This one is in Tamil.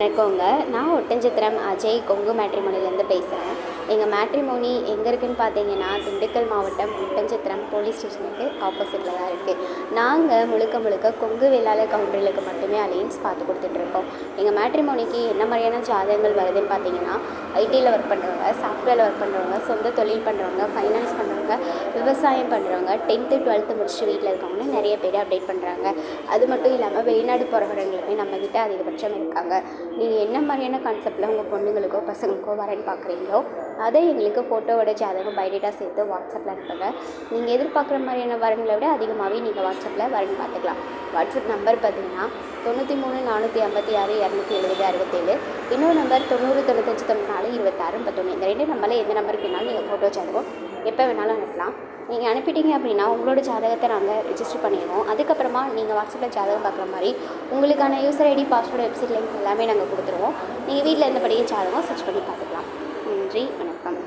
வணக்கங்க. நான் ஒட்டன்சத்திரம் அஜய் கொங்கு மேட்ரிமோனிலேருந்து பேசுகிறேன். எங்கள் மேட்ரிமோனி எங்கே இருக்குதுன்னு பார்த்தீங்கன்னா, திண்டுக்கல் மாவட்டம் ஒட்டன்சத்திரம் போலீஸ் ஸ்டேஷனுக்கு ஆப்போசிட்டில் தான் இருக்குது. நாங்கள் முழுக்க கொங்கு வேளாளர் கவுண்டர்களுக்கு மட்டுமே அலையன்ஸ் பார்த்து கொடுத்துட்ருக்கோம். எங்கள் மேட்ரிமோனிக்கு என்ன மாதிரியான ஜாதகங்கள் வருதுன்னு பார்த்தீங்கன்னா, ஐடியில் ஒர்க் பண்ணுறவங்க, சாஃப்ட்வேரில் ஒர்க் பண்ணுறவங்க, சொந்த தொழில் பண்ணுறவங்க, ஃபைனான்ஸ் பண்ணுறவங்க, விவசாயம் பண்ணுறவங்க, 10th 12th முடிச்சுட்டு வீட்டில் இருக்கவங்கன்னு நிறைய பேர் அப்டேட் பண்ணுறாங்க. அது மட்டும் இல்லாமல் வெளிநாடு போகிறவங்களுமே நம்மக்கிட்ட அதிகபட்சம் இருக்காங்க. நீங்கள் என்ன மாதிரியான கான்செப்டில் உங்கள் பொண்ணுங்களுக்கோ பசங்களுக்கோ வரேன்னு பார்க்குறீங்களோ அதை எங்களுக்கு ஃபோட்டோவோட ஜாதகம் பயோடேட்டா சேர்த்து வாட்ஸ்அப்பில் அனுப்புங்க. நீங்கள் எதிர்பார்க்குற மாதிரியான வரன்களை விட அதிகமாகவே நீங்கள் வாட்ஸ்அப்பில் வரன் பார்த்துக்கலாம். வாட்ஸ்அப் நம்பர் பார்த்தீங்கன்னா 93 456 270 67, இன்னொரு நம்பர் 90 95 94 26 31. இந்த 2 நம்பரில் எந்த நம்பருக்கு வேணாலும் நீங்கள் ஃபோட்டோ ஜாதகம் எப்போ வேணாலும் அனுப்பலாம். நீங்கள் அனுப்பிட்டீங்க அப்படின்னா உங்களோட ஜாதகத்தை நாங்கள் ரெஜிஸ்டர் பண்ணிடுவோம். அதுக்கப்புறமா நீங்கள் வாட்ஸ்அப்பில் ஜாதகம் பார்க்குற மாதிரி உங்களுக்கான user ID, password, website link எல்லாமே நாங்கள் கொடுத்துருவோம். நீங்கள் வீட்டில் இருந்தபடியே ஜாதகம் சர்ச் பண்ணி பார்த்துக்கலாம். நன்றி, வணக்கம்.